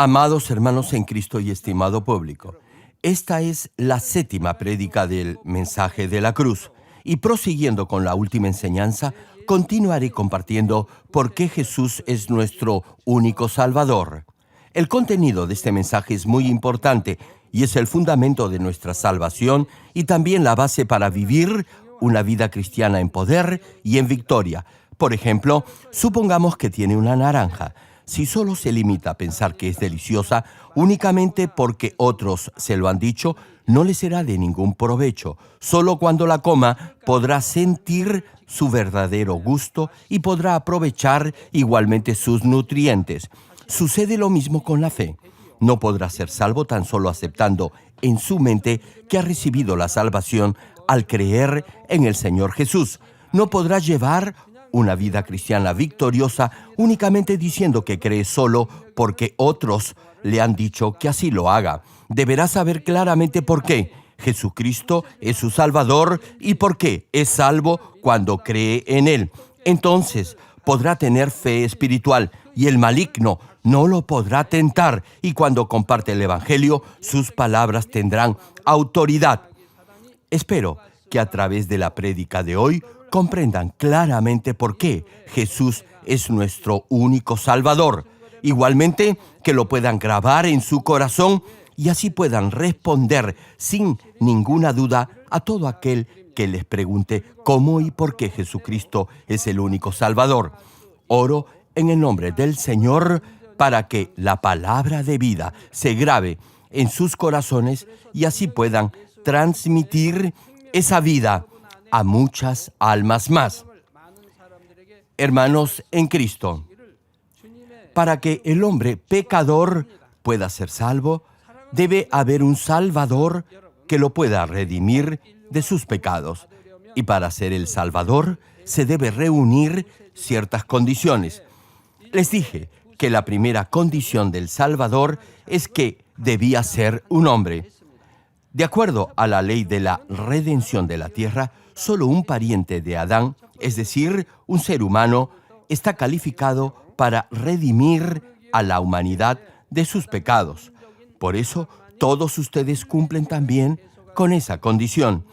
Amados hermanos en Cristo y estimado público, esta es la séptima prédica del mensaje de la cruz y prosiguiendo con la última enseñanza, continuaré compartiendo por qué Jesús es nuestro único Salvador. El contenido de este mensaje es muy importante y es el fundamento de nuestra salvación y también la base para vivir una vida cristiana en poder y en victoria. Por ejemplo, supongamos que tiene una naranja. Si solo se limita a pensar que es deliciosa únicamente porque otros se lo han dicho, no le será de ningún provecho. Solo cuando la coma podrá sentir su verdadero gusto y podrá aprovechar igualmente sus nutrientes. Sucede lo mismo con la fe. No podrá ser salvo tan solo aceptando en su mente que ha recibido la salvación al creer en el Señor Jesús. No podrá llevar una vida cristiana victoriosa únicamente diciendo que cree solo porque otros le han dicho que así lo haga. Deberá saber claramente por qué Jesucristo es su Salvador y por qué es salvo cuando cree en Él. Entonces podrá tener fe espiritual y el maligno no lo podrá tentar, y cuando comparte el Evangelio, sus palabras tendrán autoridad. Espero que a través de la prédica de hoy comprendan claramente por qué Jesús es nuestro único Salvador. Igualmente, que lo puedan grabar en su corazón y así puedan responder sin ninguna duda a todo aquel que les pregunte cómo y por qué Jesucristo es el único Salvador. Oro en el nombre del Señor para que la palabra de vida se grabe en sus corazones y así puedan transmitir esa vida a muchas almas más. Hermanos en Cristo, para que el hombre pecador pueda ser salvo, debe haber un Salvador que lo pueda redimir de sus pecados. Y para ser el Salvador, se debe reunir ciertas condiciones. Les dije que la primera condición del Salvador es que debía ser un hombre. De acuerdo a la ley de la redención de la tierra, solo un pariente de Adán, es decir, un ser humano, está calificado para redimir a la humanidad de sus pecados. Por eso, todos ustedes cumplen también con esa condición.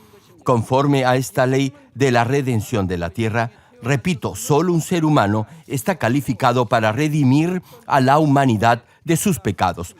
Conforme a esta ley de la redención de la tierra, repito, solo un ser humano está calificado para redimir a la humanidad de sus pecados.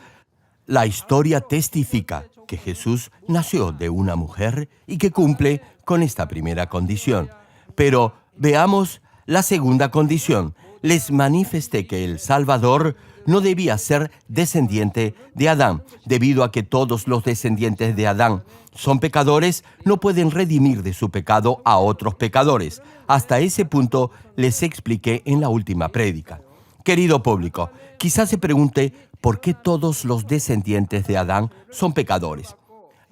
La historia testifica que Jesús nació de una mujer y que cumple con esta primera condición. Pero veamos la segunda condición. Les manifesté que el Salvador no debía ser descendiente de Adán. Debido a que todos los descendientes de Adán son pecadores, no pueden redimir de su pecado a otros pecadores. Hasta ese punto les expliqué en la última prédica. Querido público, quizás se pregunte por qué todos los descendientes de Adán son pecadores.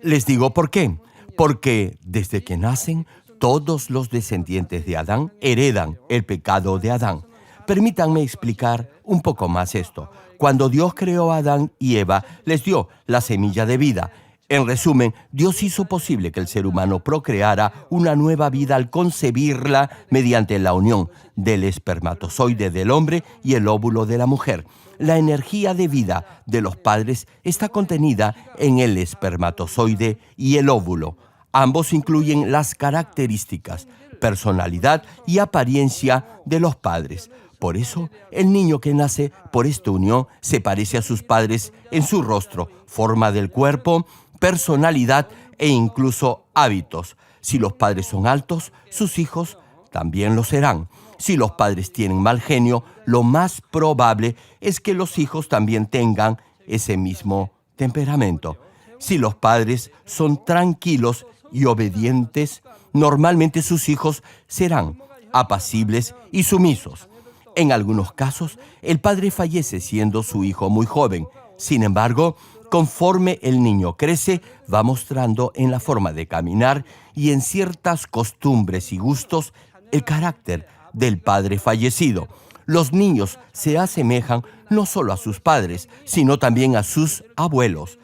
Les digo por qué. Porque desde que nacen, todos los descendientes de Adán heredan el pecado de Adán. Permítanme explicar un poco más esto. Cuando Dios creó a Adán y Eva, les dio la semilla de vida. En resumen, Dios hizo posible que el ser humano procreara una nueva vida al concebirla mediante la unión del espermatozoide del hombre y el óvulo de la mujer. La energía de vida de los padres está contenida en el espermatozoide y el óvulo. Ambos incluyen las características, personalidad y apariencia de los padres. Por eso, el niño que nace por esta unión se parece a sus padres en su rostro, forma del cuerpo, personalidad e incluso hábitos. Si los padres son altos, sus hijos también lo serán. Si los padres tienen mal genio, lo más probable es que los hijos también tengan ese mismo temperamento. Si los padres son tranquilos y obedientes, normalmente sus hijos serán apacibles y sumisos. En algunos casos, el padre fallece siendo su hijo muy joven. Sin embargo, conforme el niño crece, va mostrando en la forma de caminar y en ciertas costumbres y gustos el carácter del padre fallecido. Los niños se asemejan no solo a sus padres, sino también a sus abuelos.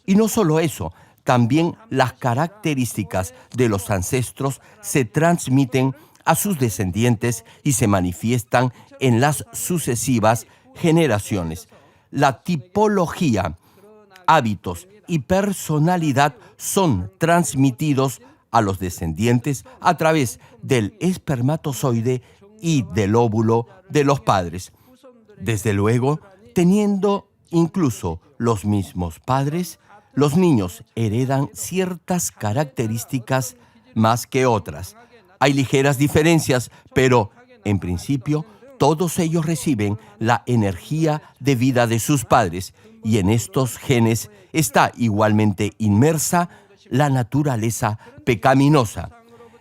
Y no solo eso, también las características de los ancestros se transmiten a sus descendientes y se manifiestan en las sucesivas generaciones. la tipología, hábitos y personalidad son transmitidos a los descendientes a través del espermatozoide y del óvulo de los padres. Desde luego, teniendo incluso los mismos padres, los niños heredan ciertas características más que otras. Hay ligeras diferencias, pero en principio todos ellos reciben la energía de vida de sus padres, y en estos genes está igualmente inmersa la naturaleza pecaminosa.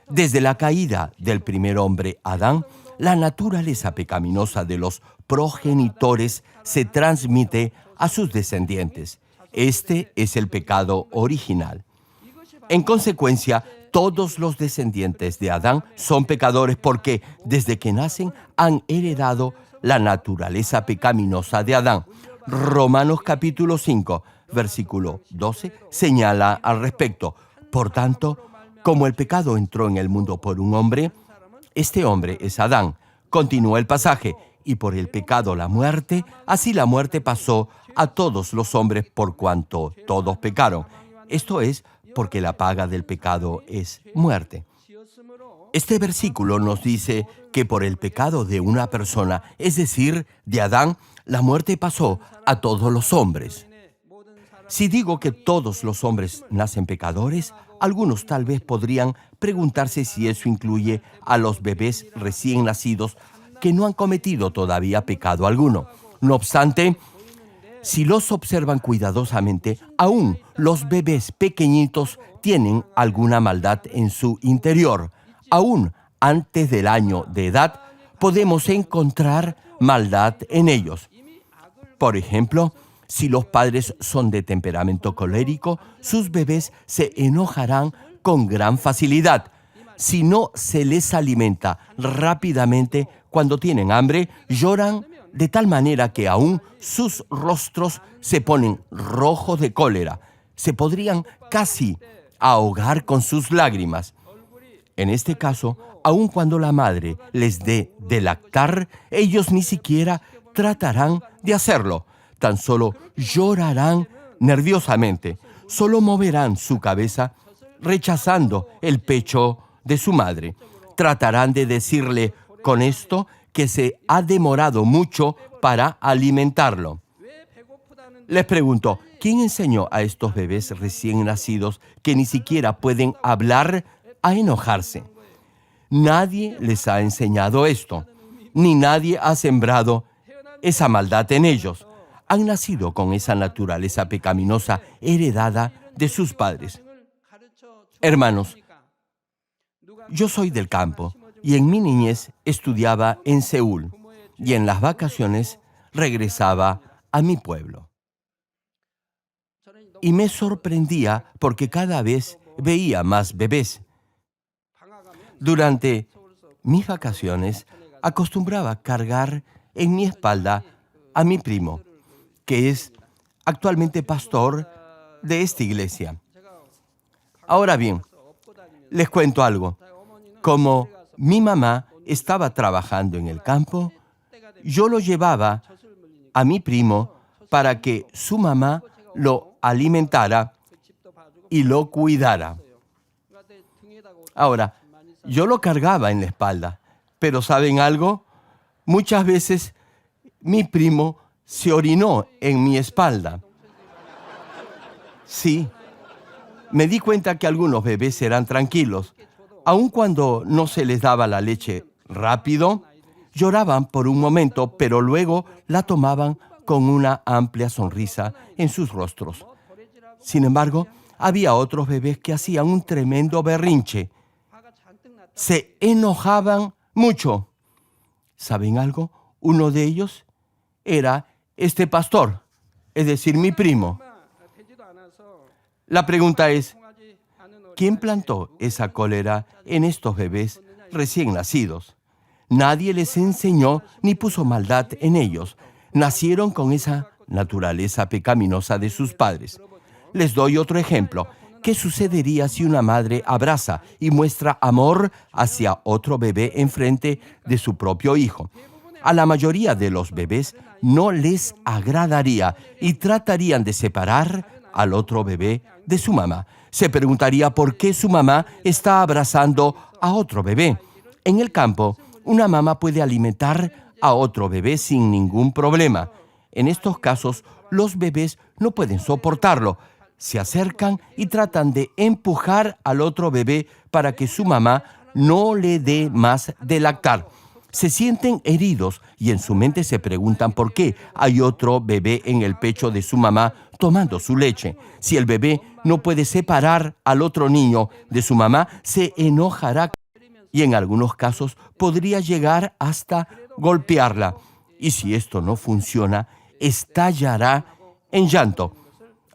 Desde la caída del primer hombre, Adán, la naturaleza pecaminosa de los progenitores se transmite a sus descendientes. Este es el pecado original. En consecuencia, todos los descendientes de Adán son pecadores porque desde que nacen han heredado la naturaleza pecaminosa de Adán. Romanos capítulo 5, versículo 12, señala al respecto. Por tanto, como el pecado entró en el mundo por un hombre, este hombre es Adán. Continúa el pasaje. Y por el pecado la muerte, así la muerte pasó a todos los hombres por cuanto todos pecaron. Esto es, porque la paga del pecado es muerte. Este versículo nos dice que por el pecado de una persona, es decir, de Adán, la muerte pasó a todos los hombres. Si digo que todos los hombres nacen pecadores, algunos tal vez podrían preguntarse si eso incluye a los bebés recién nacidos que no han cometido todavía pecado alguno. No obstante, si los observan cuidadosamente, aún los bebés pequeñitos tienen alguna maldad en su interior. Aún antes del año de edad, podemos encontrar maldad en ellos. Por ejemplo, si los padres son de temperamento colérico, sus bebés se enojarán con gran facilidad. Si no se les alimenta rápidamente cuando tienen hambre, lloran de tal manera que aún sus rostros se ponen rojos de cólera. Se podrían casi ahogar con sus lágrimas. En este caso, aun cuando la madre les dé de lactar, ellos ni siquiera tratarán de hacerlo. Tan solo llorarán nerviosamente. Solo moverán su cabeza rechazando el pecho de su madre. Tratarán de decirle con esto que se ha demorado mucho para alimentarlo. Les pregunto, ¿quién enseñó a estos bebés recién nacidos que ni siquiera pueden hablar a enojarse? Nadie les ha enseñado esto, ni nadie ha sembrado esa maldad en ellos. Han nacido con esa naturaleza pecaminosa heredada de sus padres. Hermanos, yo soy del campo y en mi niñez estudiaba en Seúl y en las vacaciones regresaba a mi pueblo. Y me sorprendía porque cada vez veía más bebés. Durante mis vacaciones acostumbraba cargar en mi espalda a mi primo, que es actualmente pastor de esta iglesia. Ahora bien, les cuento algo. Como mi mamá estaba trabajando en el campo, yo lo llevaba a mi primo para que su mamá lo alimentara y lo cuidara. Ahora, yo lo cargaba en la espalda, pero ¿saben algo? Muchas veces mi primo se orinó en mi espalda. Sí, me di cuenta que algunos bebés eran tranquilos. Aun cuando no se les daba la leche rápido, lloraban por un momento, pero luego la tomaban con una amplia sonrisa en sus rostros. Sin embargo, había otros bebés que hacían un tremendo berrinche. Se enojaban mucho. ¿Saben algo? Uno de ellos era este pastor, es decir, mi primo. La pregunta es, ¿quién plantó esa cólera en estos bebés recién nacidos? Nadie les enseñó ni puso maldad en ellos. Nacieron con esa naturaleza pecaminosa de sus padres. Les doy otro ejemplo. ¿Qué sucedería si una madre abraza y muestra amor hacia otro bebé enfrente de su propio hijo? A la mayoría de los bebés no les agradaría y tratarían de separar al otro bebé de su mamá. Se preguntaría por qué su mamá está abrazando a otro bebé. En el campo, una mamá puede alimentar a otro bebé sin ningún problema. En estos casos, los bebés no pueden soportarlo. Se acercan y tratan de empujar al otro bebé para que su mamá no le dé más de lactar. Se sienten heridos y en su mente se preguntan por qué hay otro bebé en el pecho de su mamá tomando su leche. Si el bebé no puede separar al otro niño de su mamá, se enojará y en algunos casos podría llegar hasta golpearla. Y si esto no funciona, estallará en llanto.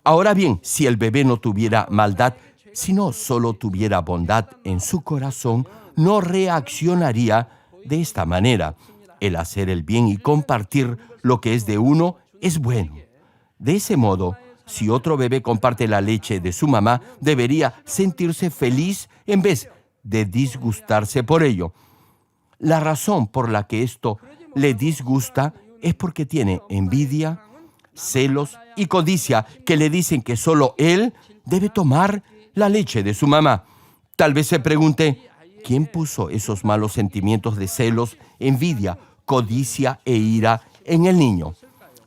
Ahora bien, si el bebé no tuviera maldad, sino solo tuviera bondad en su corazón, no reaccionaría de esta manera. El hacer el bien y compartir lo que es de uno es bueno. De ese modo, si otro bebé comparte la leche de su mamá, debería sentirse feliz en vez de disgustarse por ello. La razón por la que esto le disgusta es porque tiene envidia, celos y codicia que le dicen que solo él debe tomar la leche de su mamá. Tal vez se pregunte, ¿quién puso esos malos sentimientos de celos, envidia, codicia e ira en el niño?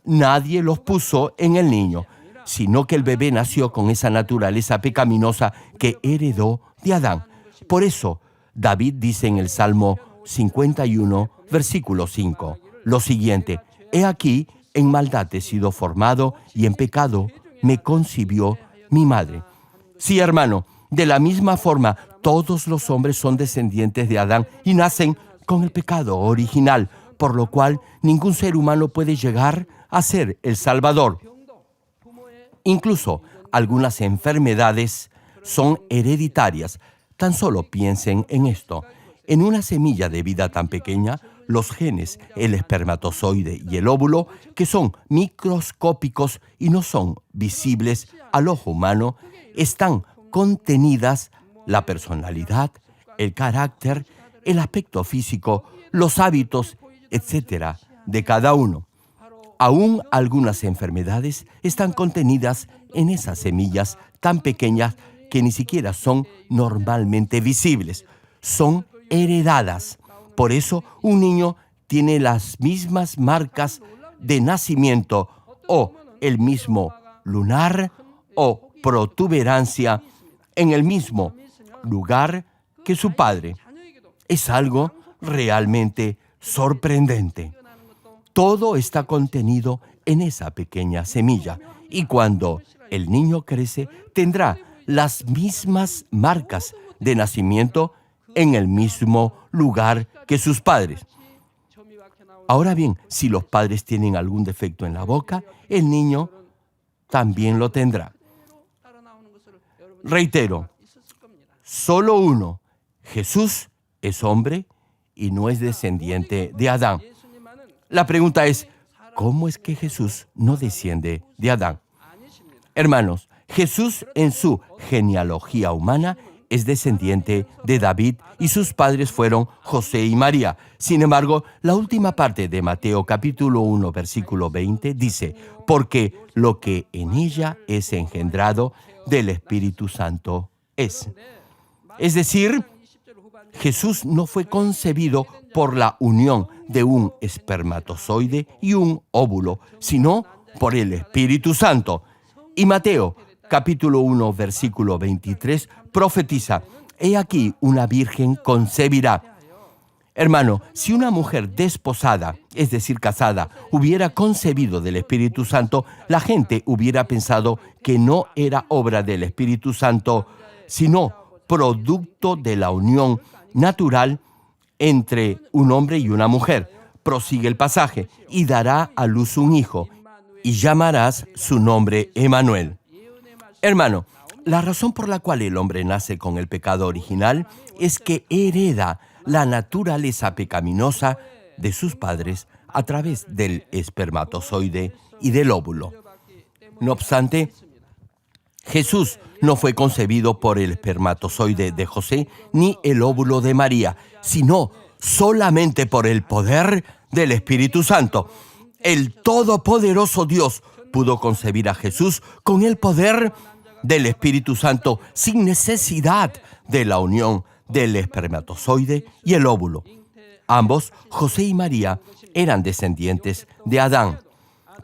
Nadie los puso en el niño, sino que el bebé nació con esa naturaleza pecaminosa que heredó de Adán. Por eso, David dice en el Salmo 51, versículo 5, lo siguiente: He aquí, en maldad he sido formado y en pecado me concibió mi madre. Sí, hermano, de la misma forma, todos los hombres son descendientes de Adán y nacen con el pecado original, por lo cual ningún ser humano puede llegar a ser el Salvador. Incluso algunas enfermedades son hereditarias. Tan solo piensen en esto. En una semilla de vida tan pequeña, los genes, el espermatozoide y el óvulo, que son microscópicos y no son visibles al ojo humano, están contenidas la personalidad, el carácter, el aspecto físico, los hábitos, etcétera, de cada uno. Aún algunas enfermedades están contenidas en esas semillas tan pequeñas que ni siquiera son normalmente visibles. Son heredadas. Por eso un niño tiene las mismas marcas de nacimiento o el mismo lunar o protuberancia en el mismo lugar que su padre. Es algo realmente sorprendente. Todo está contenido en esa pequeña semilla y cuando el niño crece tendrá las mismas marcas de nacimiento en el mismo lugar que sus padres. Ahora bien, si los padres tienen algún defecto en la boca, el niño también lo tendrá. Reitero, solo uno, Jesús, es hombre y no es descendiente de Adán. La pregunta es, ¿cómo es que Jesús no desciende de Adán? Hermanos, Jesús en su genealogía humana es descendiente de David y sus padres fueron José y María. Sin embargo, la última parte de Mateo capítulo 1, versículo 20 dice, porque lo que en ella es engendrado del Espíritu Santo es. Es decir, Jesús no fue concebido por la unión de un espermatozoide y un óvulo, sino por el Espíritu Santo. Y Mateo, capítulo 1, versículo 23, profetiza, he aquí una virgen concebirá. Hermano, si una mujer desposada, es decir, casada, hubiera concebido del Espíritu Santo, la gente hubiera pensado que no era obra del Espíritu Santo, sino producto de la unión natural entre un hombre y una mujer. Prosigue el pasaje, y dará a luz un hijo, y llamarás su nombre Emmanuel. Hermano, la razón por la cual el hombre nace con el pecado original es que hereda la naturaleza pecaminosa de sus padres a través del espermatozoide y del óvulo. No obstante, Jesús no fue concebido por el espermatozoide de José ni el óvulo de María, sino solamente por el poder del Espíritu Santo. El todopoderoso Dios pudo concebir a Jesús con el poder del Espíritu Santo sin necesidad de la unión del espermatozoide y el óvulo. Ambos, José y María, eran descendientes de Adán.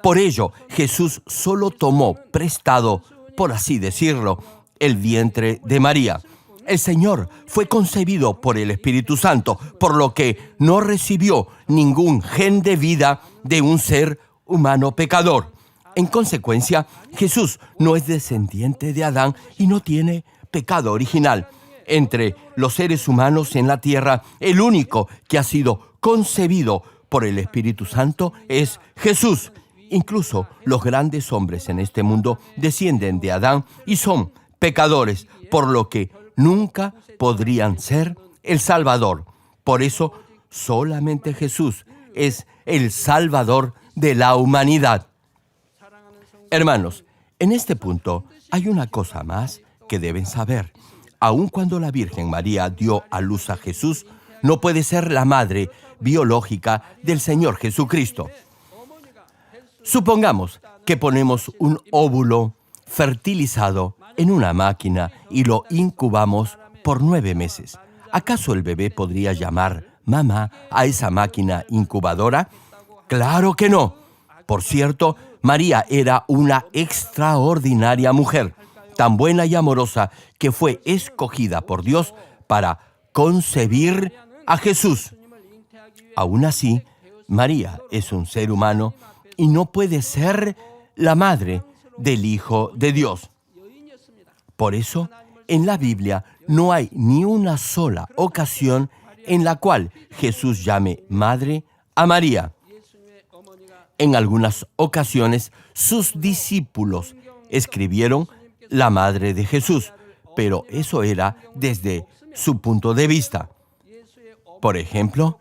Por ello, Jesús solo tomó prestado, por así decirlo, el vientre de María. El Señor fue concebido por el Espíritu Santo, por lo que no recibió ningún gen de vida de un ser humano pecador. En consecuencia, Jesús no es descendiente de Adán y no tiene pecado original. Entre los seres humanos en la tierra, el único que ha sido concebido por el Espíritu Santo es Jesús. Incluso los grandes hombres en este mundo descienden de Adán y son pecadores, por lo que nunca podrían ser el Salvador. Por eso, solamente Jesús es el Salvador de la humanidad. Hermanos, en este punto hay una cosa más que deben saber. Aun cuando la Virgen María dio a luz a Jesús, no puede ser la madre biológica del Señor Jesucristo. Supongamos que ponemos un óvulo fertilizado en una máquina y lo incubamos por 9 meses. ¿Acaso el bebé podría llamar mamá a esa máquina incubadora? ¡Claro que no! Por cierto, María era una extraordinaria mujer, tan buena y amorosa que fue escogida por Dios para concebir a Jesús. Aún así, María es un ser humano y no puede ser la madre del Hijo de Dios. Por eso, en la Biblia no hay ni una sola ocasión en la cual Jesús llame madre a María. En algunas ocasiones, sus discípulos escribieron la madre de Jesús, pero eso era desde su punto de vista. Por ejemplo,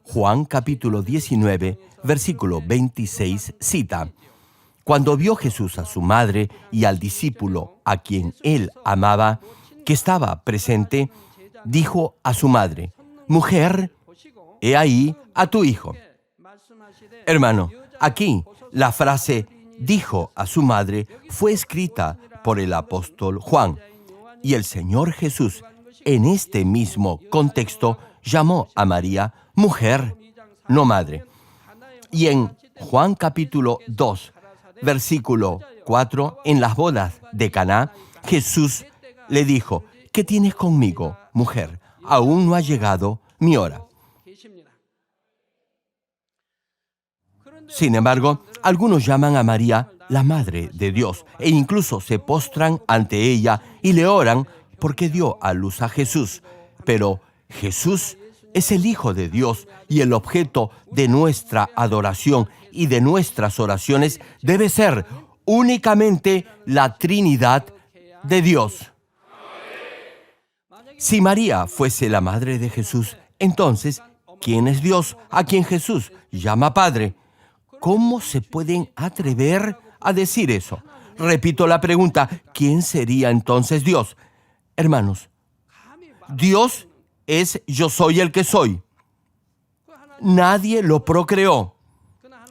Juan capítulo 19, versículo 26 cita: Cuando vio Jesús a su madre y al discípulo a quien él amaba, que estaba presente, dijo a su madre: Mujer, he ahí a tu hijo. Hermano, aquí la frase dijo a su madre fue escrita por el apóstol Juan, y el Señor Jesús, en este mismo contexto, llamó a María mujer, no madre. Y en Juan capítulo 2, versículo 4, en las bodas de Caná, Jesús le dijo: ¿Qué tienes conmigo, mujer? Aún no ha llegado mi hora. Sin embargo, algunos llaman a María la Madre de Dios e incluso se postran ante ella y le oran porque dio a luz a Jesús. Pero Jesús es el Hijo de Dios y el objeto de nuestra adoración y de nuestras oraciones debe ser únicamente la Trinidad de Dios. Si María fuese la Madre de Jesús, entonces, ¿quién es Dios a quien Jesús llama Padre? ¿Cómo se pueden atrever a decir eso? Repito la pregunta: ¿quién sería entonces Dios? Hermanos, Dios es yo soy el que soy. Nadie lo procreó.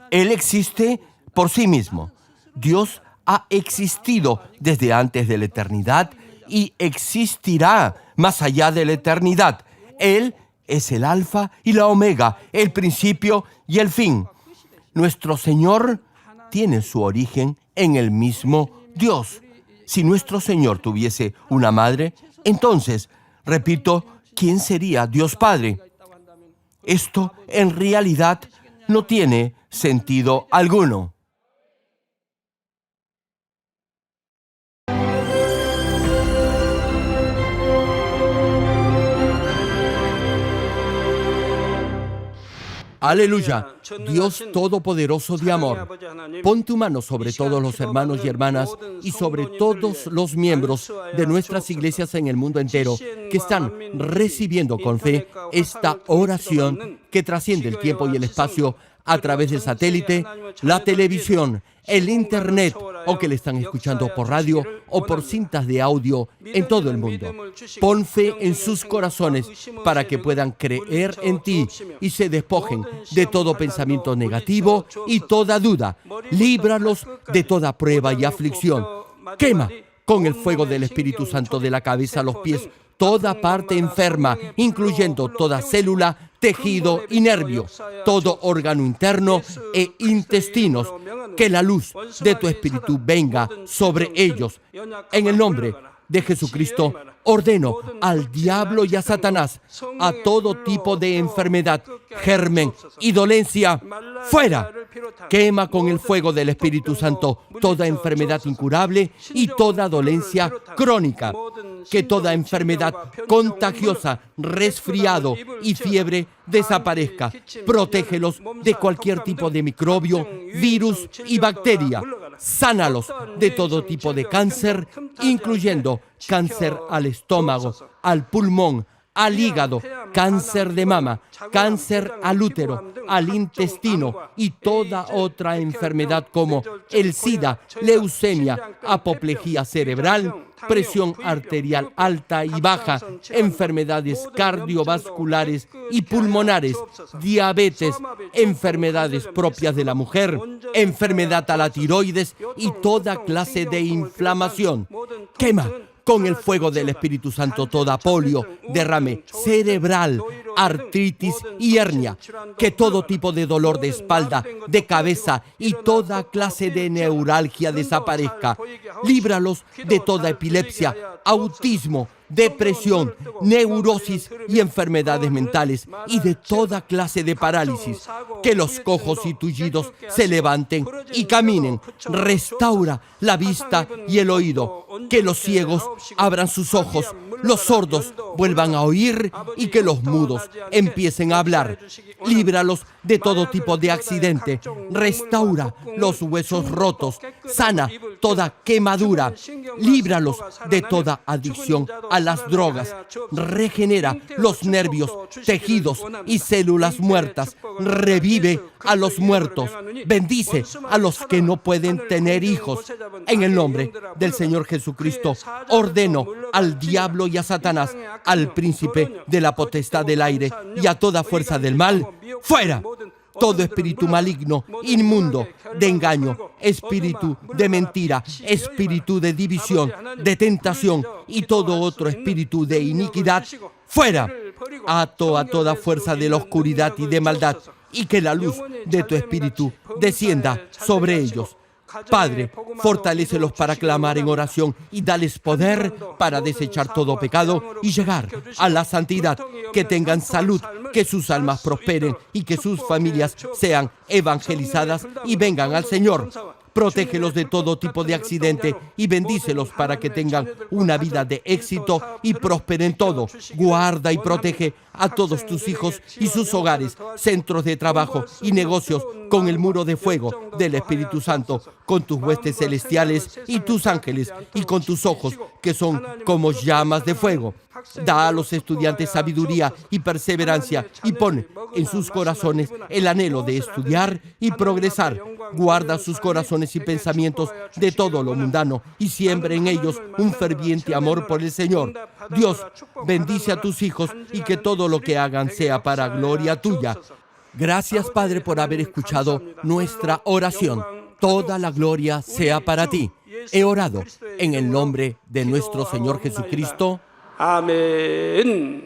Él existe por sí mismo. Dios ha existido desde antes de la eternidad y existirá más allá de la eternidad. Él es el Alfa y la Omega, el principio y el fin. Nuestro Señor tiene su origen en el mismo Dios. Si nuestro Señor tuviese una madre, entonces, repito, ¿quién sería Dios Padre? Esto en realidad no tiene sentido alguno. Aleluya, Dios Todopoderoso de amor, pon tu mano sobre todos los hermanos y hermanas y sobre todos los miembros de nuestras iglesias en el mundo entero que están recibiendo con fe esta oración que trasciende el tiempo y el espacio a través del satélite, la televisión, el internet, o que le están escuchando por radio o por cintas de audio en todo el mundo. Pon fe en sus corazones para que puedan creer en ti y se despojen de todo pensamiento negativo y toda duda. Líbralos de toda prueba y aflicción. Quema con el fuego del Espíritu Santo de la cabeza a los pies toda parte enferma, incluyendo toda célula, tejido y nervio, todo órgano interno e intestinos. Que la luz de tu Espíritu venga sobre ellos. En el nombre de Jesucristo, ordeno al diablo y a Satanás, a todo tipo de enfermedad, germen y dolencia, fuera. Quema con el fuego del Espíritu Santo toda enfermedad incurable y toda dolencia crónica. Que toda enfermedad contagiosa, resfriado y fiebre desaparezca. Protégelos de cualquier tipo de microbio, virus y bacteria. Sánalos de todo tipo de cáncer, incluyendo cáncer al estómago, al pulmón, al hígado, cáncer de mama, cáncer al útero, al intestino y toda otra enfermedad como el SIDA, leucemia, apoplejía cerebral, presión arterial alta y baja, enfermedades cardiovasculares y pulmonares, diabetes, enfermedades propias de la mujer, enfermedad a la tiroides y toda clase de inflamación. Quema con el fuego del Espíritu Santo toda polio, derrame cerebral, artritis y hernia. Que todo tipo de dolor de espalda, de cabeza y toda clase de neuralgia desaparezca. Líbralos de toda epilepsia, autismo, depresión, neurosis y enfermedades mentales y de toda clase de parálisis. Que los cojos y tullidos se levanten y caminen. Restaura la vista y el oído. Que los ciegos abran sus ojos, los sordos vuelvan a oír y que los mudos empiecen a hablar. Líbralos de todo tipo de accidente. Restaura los huesos rotos. Sana toda quemadura. Líbralos de toda adicción a las drogas. Regenera los nervios, tejidos y células muertas. Revive a los muertos. Bendice a los que no pueden tener hijos. En el nombre del Señor Jesucristo, ordeno al diablo y a Satanás, al príncipe de la potestad del aire y a toda fuerza del mal, fuera. Todo espíritu maligno, inmundo, de engaño, espíritu de mentira, espíritu de división, de tentación y todo otro espíritu de iniquidad, fuera. Ato a toda fuerza de la oscuridad y de maldad, y que la luz de tu espíritu descienda sobre ellos. Padre, fortalécelos para clamar en oración y dales poder para desechar todo pecado y llegar a la santidad. Que tengan salud, que sus almas prosperen y que sus familias sean evangelizadas y vengan al Señor. Protégelos de todo tipo de accidente y bendícelos para que tengan una vida de éxito y prosperen todo. Guarda y protege a todos tus hijos y sus hogares, centros de trabajo y negocios con el muro de fuego del Espíritu Santo, con tus huestes celestiales y tus ángeles y con tus ojos que son como llamas de fuego. Da a los estudiantes sabiduría y perseverancia y pone en sus corazones el anhelo de estudiar y progresar. Guarda sus corazones y pensamientos de todo lo mundano y siembra en ellos un ferviente amor por el Señor. Dios, bendice a tus hijos y que todo lo que hagan sea para gloria tuya. Gracias, Padre, por haber escuchado nuestra oración. Toda la gloria sea para ti. He orado en el nombre de nuestro Señor Jesucristo. 아멘.